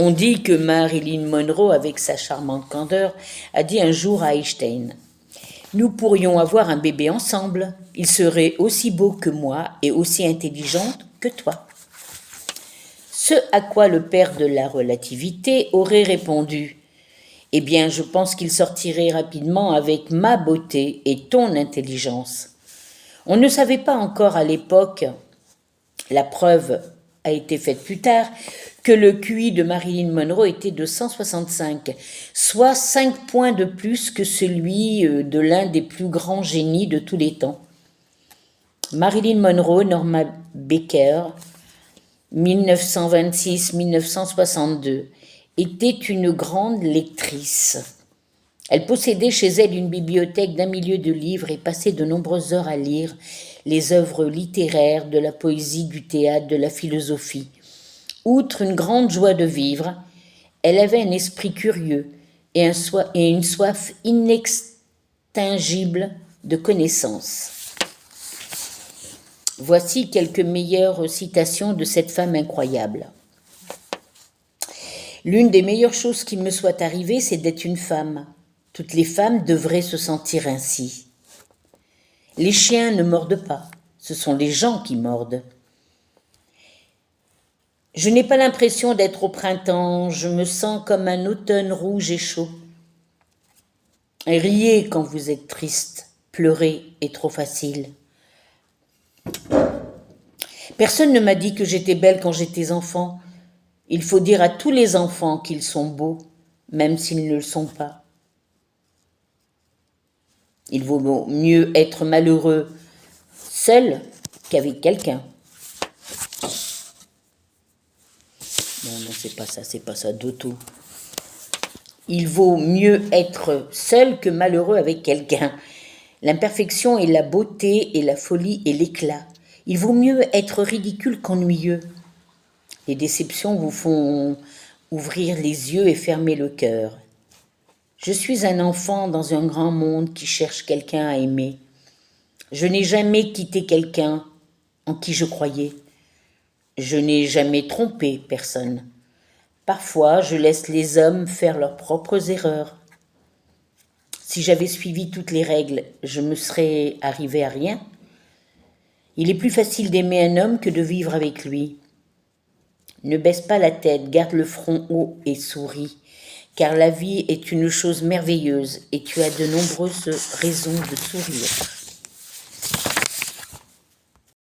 On dit que Marilyn Monroe, avec sa charmante candeur, a dit un jour à Einstein: « Nous pourrions avoir un bébé ensemble. Il serait aussi beau que moi et aussi intelligent que toi. » Ce à quoi le père de la relativité aurait répondu: « Eh bien, je pense qu'il sortirait rapidement avec ma beauté et ton intelligence. » On ne savait pas encore à l'époque, la preuve a été faite plus tard, que le QI de Marilyn Monroe était de 165, soit 5 points de plus que celui de l'un des plus grands génies de tous les temps. Marilyn Monroe, Norma Baker, 1926-1962, était une grande lectrice. Elle possédait chez elle une bibliothèque d'1 million de livres et passait de nombreuses heures à lire les œuvres littéraires, de la poésie, du théâtre, de la philosophie. Outre une grande joie de vivre, elle avait un esprit curieux et une soif inextinguible de connaissances. Voici quelques meilleures citations de cette femme incroyable. « L'une des meilleures choses qui me soit arrivée, c'est d'être une femme. Toutes les femmes devraient se sentir ainsi. Les chiens ne mordent pas, ce sont les gens qui mordent. Je n'ai pas l'impression d'être au printemps, je me sens comme un automne rouge et chaud. Riez quand vous êtes triste, pleurer est trop facile. Personne ne m'a dit que j'étais belle quand j'étais enfant. Il faut dire à tous les enfants qu'ils sont beaux, même s'ils ne le sont pas. Il vaut mieux être malheureux seul qu'avec quelqu'un. » Non, c'est pas ça du tout. Il vaut mieux être seul que malheureux avec quelqu'un. L'imperfection est la beauté et la folie et l'éclat. Il vaut mieux être ridicule qu'ennuyeux. Les déceptions vous font ouvrir les yeux et fermer le cœur. Je suis un enfant dans un grand monde qui cherche quelqu'un à aimer. Je n'ai jamais quitté quelqu'un en qui je croyais. Je n'ai jamais trompé personne. Parfois, je laisse les hommes faire leurs propres erreurs. Si j'avais suivi toutes les règles, je me serais arrivé à rien. Il est plus facile d'aimer un homme que de vivre avec lui. Ne baisse pas la tête, garde le front haut et souris, car la vie est une chose merveilleuse et tu as de nombreuses raisons de sourire.